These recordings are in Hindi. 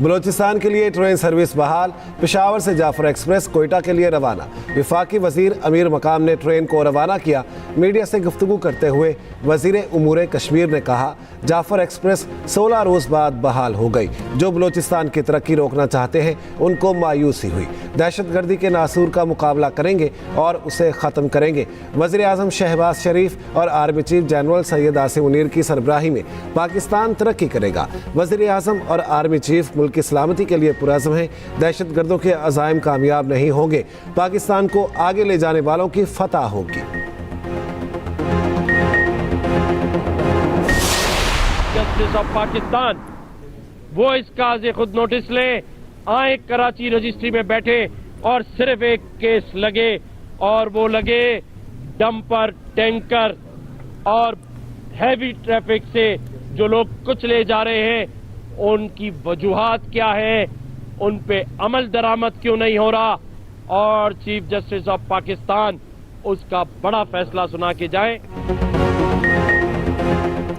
बलोचिस्तान के लिए ट्रेन सर्विस बहाल। पेशावर से जाफर एक्सप्रेस कोयटा के लिए रवाना। वफाकी वजीर अमीर मकाम ने ट्रेन को रवाना किया। मीडिया से गुफ्तगू करते हुए वजीर उमूर कश्मीर ने कहा, जाफर एक्सप्रेस 16 रोज़ बाद बहाल हो गई। जो बलोचिस्तान की तरक्की रोकना चाहते हैं उनको मायूसी हुई। दहशतगर्दी के नासूर का मुकाबला करेंगे और उसे ख़त्म करेंगे। वज़ीर आज़म शहबाज शरीफ और army chief general Syed Asim Munir की सरबराही में पाकिस्तान तरक्की करेगा। वज़ीर आज़म और आर्मी चीफ मुल्क की सलामती के लिए पुरज़्म हैं। दहशतगर्दों के अज़ाइम कामयाब नहीं होंगे। पाकिस्तान को आगे ले जाने वालों की फतह होगी। जस्टिस ऑफ पाकिस्तान वो इसका खुद नोटिस ले, आए कराची रजिस्ट्री में बैठे और सिर्फ एक केस लगे और वो लगे डंपर, टैंकर और हैवी ट्रैफिक से जो लोग कुछ ले जा रहे हैं, उनकी वजूहात क्या है, उन पे अमल दरामद क्यों नहीं हो रहा, और चीफ जस्टिस ऑफ पाकिस्तान उसका बड़ा फैसला सुना के जाए।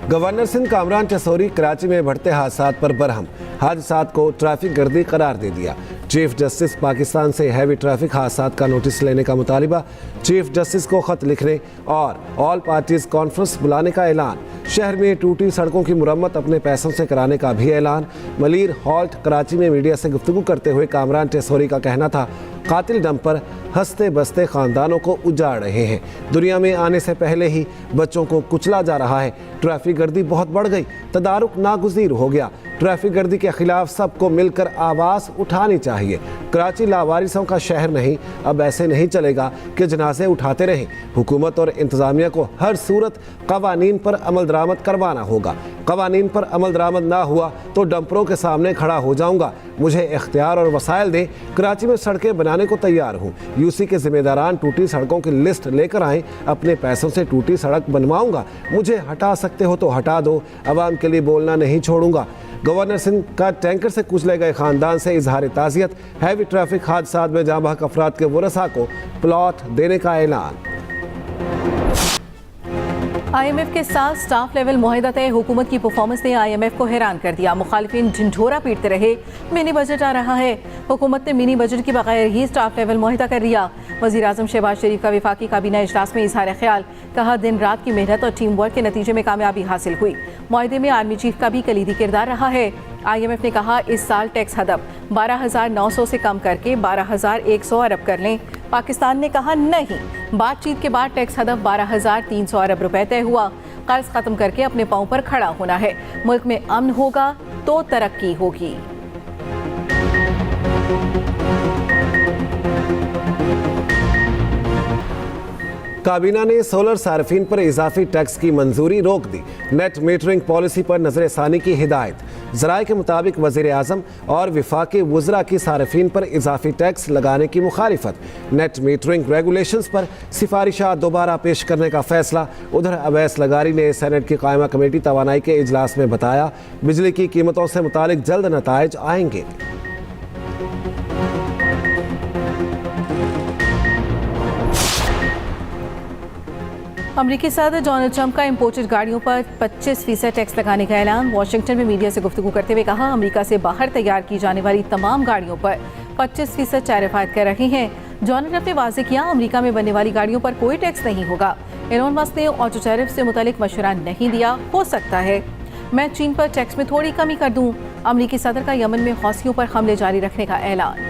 गवर्नर सिंध कामरान चसोरी कराची में बढ़ते हादसात पर बरहम। हादसात को ट्रैफिक गर्दी करार दे दिया। चीफ जस्टिस पाकिस्तान से हैवी ट्रैफिक हादसात का नोटिस लेने का मुतालिबा। चीफ जस्टिस को खत लिखने और ऑल पार्टीज कॉन्फ्रेंस बुलाने का ऐलान। शहर में टूटी सड़कों की मुरम्मत अपने पैसों से कराने का भी ऐलान। मलीर हॉल्ट कराची में मीडिया से गुफ्तगू करते हुए कामरान चसोरी का कहना था, कातिल डंपर हंसते बसते खानदानों को उजाड़ रहे हैं। दुनिया में आने से पहले ही बच्चों को कुचला जा रहा है। ट्रैफिक गर्दी बहुत बढ़ गई, तदारुक नागुज़ीर हो गया। ट्रैफिक गर्दी के खिलाफ सबको मिलकर आवाज़ उठानी चाहिए। कराची लावारिसों का शहर नहीं, अब ऐसे नहीं चलेगा कि जनाजे उठाते रहें। हुकूमत और इंतज़ामिया को हर सूरत कवानीन पर अमल दरामद करवाना होगा। कवानीन पर अमल दरामद ना हुआ तो डंपरों के सामने खड़ा हो जाऊंगा। मुझे इख्तियार और वसाइल दें, कराची में सड़कें बनाने को तैयार हूँ। यूसी के जिम्मेदारान टूटी सड़कों की लिस्ट लेकर आएँ, अपने पैसों से टूटी सड़क बनवाऊंगा। मुझे हटा सकते हो तो हटा दो, आवाम के लिए बोलना नहीं छोड़ूंगा। गवर्नर सिंह का टैंकर से कुचले गए खानदान से इजहार ताज़ियत। हैवी ट्रैफिक हादसात में जाँ बहक अफराद के वरसा को प्लॉट देने का ऐलान। IMF के साथ स्टाफ लेवल मुआहिदा तय। हुकूमत की परफॉर्मेंस ने IMF को हैरान कर दिया। मुखालिफिन ढिंढोरा पीटते रहे, मिनी बजट आ रहा है। हुकूमत ने मिनी बजट के बगैर ही स्टाफ लेवल मुआहिदा कर दिया। वज़ीर आज़म शहबाज शरीफ का वफाकी काबीना इजलास में इजहार ख्याल। कहा, दिन रात की मेहनत और टीम वर्क के नतीजे में कामयाबी हासिल हुई। मुआहिदे में आर्मी चीफ का भी कलीदी किरदार रहा है। IMF ने कहा, इस साल टैक्स हदफ 12,900 से कम करके 12,100 अरब कर लें। पाकिस्तान ने कहा नहीं। बातचीत के बाद टैक्स हदफ 12,300 अरब रुपए तय हुआ। कर्ज खत्म करके अपने पांव पर खड़ा होना है। मुल्क में अमन होगा तो तरक्की होगी। काबीना ने सोलर सार्फिन पर इजाफी टैक्स की मंजूरी रोक दी। नेट मीटरिंग पॉलिसी पर नजरसानी की हिदायत। ज़राए के मुताबिक वज़ीर आज़म और वफाकी वज़रा की सार्फिन पर इजाफी टैक्स लगाने की मुखालिफत। नेट मीटरिंग रेगुलेशंस पर सिफारिशात दोबारा पेश करने का फैसला। उधर अवैस लगारी ने सेनेट की कायमा कमेटी तवानाई के इजलास में बताया, बिजली की कीमतों से मुतालिक जल्द नताइज आएंगे। अमरीकी सदर डोनाल्ड ट्रंप का इम्पोर्टेड गाड़ियों पर 25% टैक्स लगाने का ऐलान। वाशिंगटन में मीडिया से गुफ्तगू करते हुए कहा, अमरीका से बाहर तैयार की जाने वाली तमाम गाड़ियों पर 25% टैरिफ आयद कर रहे हैं। डोनाल्ड ट्रंप ने वाज़ेह किया, अमरीका में बनने वाली गाड़ियों पर कोई टैक्स नहीं होगा। एलोन मस्क ने ऑटो टैरिफ से मुतालिक मशवरा नहीं दिया। हो सकता है मैं चीन पर टैक्स में थोड़ी कमी कर दूं। अमरीकी सदर का यमन में हौसियों पर हमले जारी रखने का ऐलान।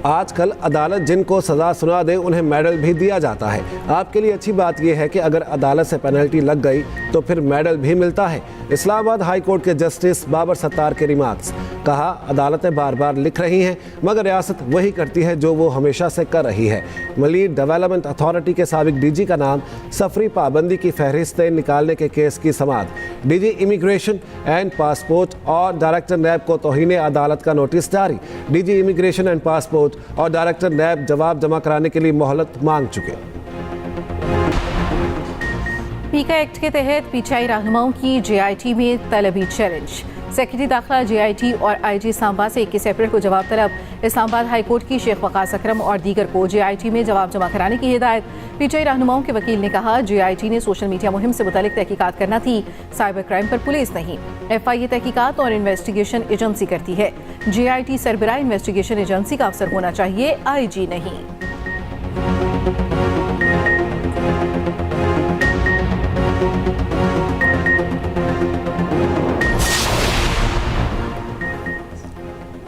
आजकल अदालत जिनको सज़ा सुना दे उन्हें मेडल भी दिया जाता है। आपके लिए अच्छी बात यह है कि अगर अदालत से पेनल्टी लग गई तो फिर मेडल भी मिलता है। इस्लामाबाद हाई कोर्ट के जस्टिस बाबर सत्तार के रिमार्क्स। कहा, अदालतें बार बार लिख रही हैं मगर रियासत वही करती है जो वो हमेशा से कर रही है। मलीर डेवलपमेंट अथॉरिटी के साबिक DG का नाम सफरी पाबंदी की फहरिस्तें निकालने के केस की समाअत। DG इमिग्रेशन एंड पासपोर्ट और डायरेक्टर नैब को तौहीन अदालत का नोटिस जारी। DG इमिग्रेशन एंड पासपोर्ट और डायरेक्टर नैब जवाब जमा कराने के लिए मोहलत मांग चुके। पीका एक्ट के तहत पीटीआई रहनुमाओं की JIT में तलबी चैलेंज। सेक्रेटरी दाखिला JIT और IG इस्लामाबाद से 21 अप्रैल को जवाब तलब। इस्लामाबाद हाई कोर्ट की शेख वकास अकरम और दीगर को JIT में जवाब जमा कराने की हिदायत। PTI रहनुमाओं के वकील ने कहा JIT ने सोशल मीडिया मुहिम से मुतालिक तहकीकात करना थी, साइबर क्राइम पर पुलिस नहीं। FIA तहकीकात और इन्वेस्टिगेशन एजेंसी करती है। JIT सरबराह इन्वेस्टिगेशन एजेंसी का अफसर होना चाहिए, IG नहीं।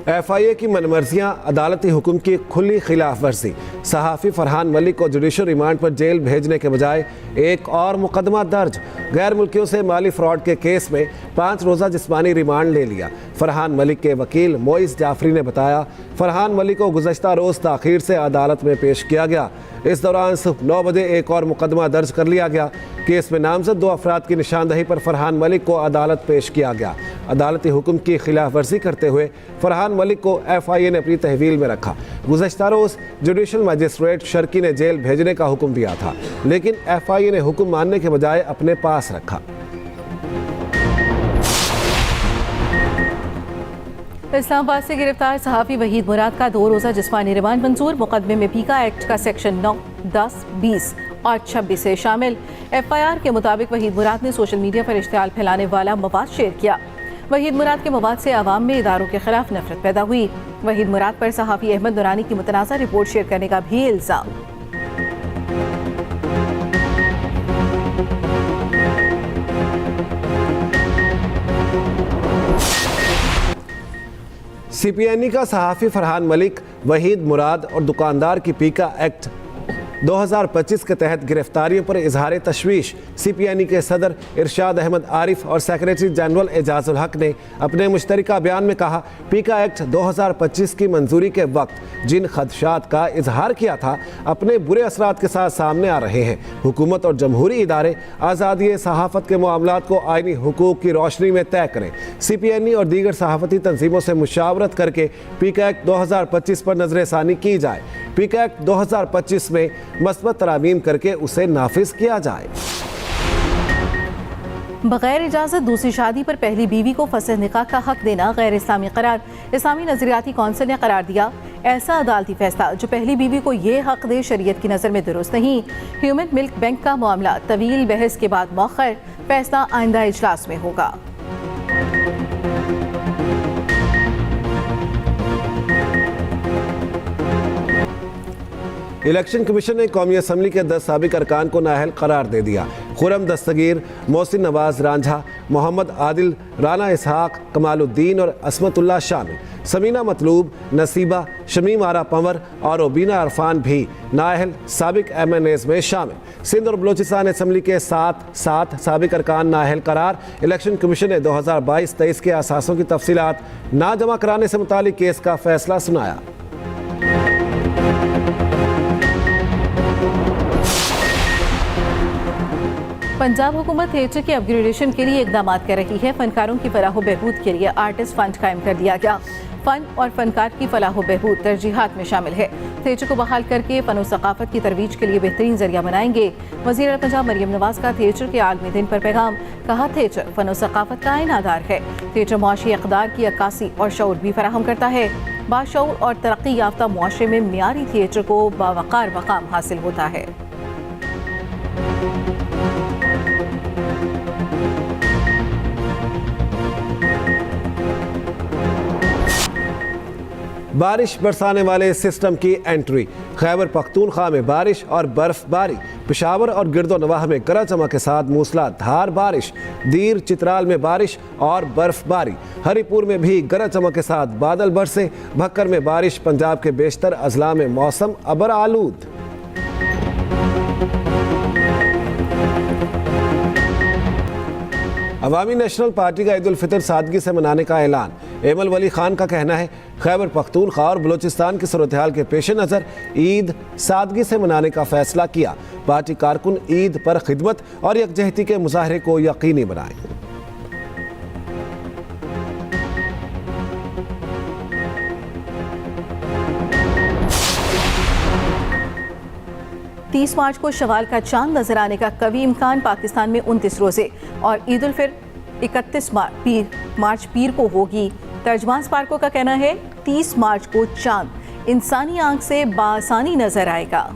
FIA की मनमर्जियां, अदालती हुक्म की खुली खिलाफ वर्जी। सहाफ़ी फरहान मलिक को जुडिशल रिमांड पर जेल भेजने के बजाय एक और मुकदमा दर्ज। गैर मुल्कियों से माली फ्रॉड के केस में 5 रोज़ा जिस्मानी रिमांड ले लिया। फरहान मलिक के वकील मोइस जाफरी ने बताया, फरहान मलिक को गुज़श्ता रोज़ ताख़ीर से अदालत में पेश किया गया। इस दौरान सुबह 9 बजे एक और मुकदमा दर्ज कर लिया गया। केस में नामजद 2 अफराद की निशानदही पर फरहान मलिक को अदालत पेश किया गया। अदालती हुक्म की खिलाफ वर्जी करते हुए फरहान मलिक को FIA ने अपनी तहवील में रखा। गुज़श्ता रोज़ जुडिशल मजिस्ट्रेट शर्की ने जेल भेजने का हुक्म दिया था, लेकिन FIA ने हुक्म मानने के बजाय अपने पास रखा। इस्लामाबाद से गिरफ्तार सहाफ़ी वहीद मुराद का 2 रोज़ा जिस्मानी रिमांड मंजूर। मुकदमे में पीका एक्ट का सेक्शन 9, 10, 20 और 26 से शामिल। FIR के मुताबिक वहीद मुराद ने सोशल मीडिया पर इश्तियाल फैलाने वाला मवाद शेयर किया। वहीद मुराद के मवाद से आवाम में इदारों के खिलाफ नफरत पैदा हुई। वहीद मुराद पर सहाफ़ी अहमद दुरानी की मुतनाज़ा रिपोर्ट शेयर करने का भी इल्ज़ाम। CPNE का सहाफ़ी फरहान मलिक, वहीद मुराद और दुकानदार की पीका एक्ट 2025 के तहत गिरफ्तारियों पर इजहार तशवीश। CPNE के सदर इरशाद अहमद आरिफ और सेक्रेटरी जनरल एजाजुल हक ने अपने मुश्तरका बयान में कहा, पीका एक्ट 2025 की मंजूरी के वक्त जिन खदशात का इजहार किया था, अपने बुरे असरात के साथ सामने आ रहे हैं। हुकूमत और जमहूरी इदारे आज़ादी सहाफ़त के मामलात को आइनी हुकूक की रोशनी में तय करें। CPNE और दीगर सहाफ़ती तंजीमों से मुशावरत करके पीका एक्ट 2025 पर नजरसानी की जाए। पीका एक्ट 2025 में मस्बत तरामीम करके उसे नाफिज किया जाए। बगैर इजाज़त दूसरी शादी पर पहली बीवी को फसह निकाह का हक देना गैर इस्लामी करार। इस्लामी नजरियाती कौंसिल ने करार दिया, ऐसा अदालती फैसला जो पहली बीवी को ये हक दे शरीयत की नज़र में दुरुस्त नहीं। ह्यूमन मिल्क बैंक का मामला तवील बहस के बाद मौखर, फैसला आइंदा इजलास में होगा। इलेक्शन कमीशन ने कौमी असम्बली के 10 साबिक अरकान को नाअहल करार दे दिया। खुरम दस्तगीर, मोहसिन नवाज रांझा, मोहम्मद आदिल, राना इसहाक, कमालुद्दीन और असमतुल्लाह शामिल। समीना मतलूब, नसीबा, शमीम आरा पंवर और ओबीना अरफान भी नाअहल साबिक MNAs में शामिल। सिंध और बलोचिस्तान असम्बली के 7 साबिक अरकान नाअहल करार। इलेक्शन कमीशन ने 2022-23 के असासों की तफसीलात ना जमा कराने से मुतालिक केस का फैसला सुनाया। पंजाब हुकूमत थिएटर के अपग्रेडेशन के लिए इकदाम कर रही है। फनकारों की फलाह बहबूद के लिए आर्टिस्ट फंड कायम कर दिया गया। फ़न और फनकार की फलाह बहबूद तरजीहात में शामिल है। थिएटर को बहाल करके फ़न और सकाफत की तरवीज के लिए बेहतरीन जरिया बनाएंगे। वज़ीर आला पंजाब मरियम नवाज का थिएटर के आलमी दिन पर पैगाम, कहा थिएटर फ़न और सकाफत का आइन आधार है। थिएटर मुआशी इक़दार की अक्कासी और शऊर भी फराहम करता है। बाशऊर और तरक्की याफ्ता मुआशरे में मियारी थिएटर को बावकार मकाम हासिल होता है। बारिश बरसाने वाले सिस्टम की एंट्री। खैबर पख्तूनख्वा में बारिश और बर्फबारी। पेशावर और गिरदोनवाह में गरज चमक के साथ मूसलाधार बारिश। दीर चित्राल में बारिश और बर्फबारी। हरिपुर में भी गरज चमक के साथ बादल बरसे। भक्कर में बारिश। पंजाब के बेशतर अजला में मौसम अबर आलूद। अवामी नेशनल पार्टी का ईद उल फितर सादगी से मनाने का ऐलान। एमल वली खान का कहना है, खैबर पख्तूनख्वा और बलोचिस्तान की सूरत हाल के पेश नज़र ईद सादगी से मनाने का फैसला किया। पार्टी कारकुन ईद पर खिदमत और यकजहती के मुजाहरे को यकीनी बनाएं। 30 मार्च को शवाल का चांद नजर आने का कवी इम्कान। पाकिस्तान में 29 रोजे और ईद उल फितर 31 मार्च पीर मार्च पीर को होगी। तर्जमान स्पार्को का कहना है 30 मार्च को चांद इंसानी आंख से बासानी नजर आएगा।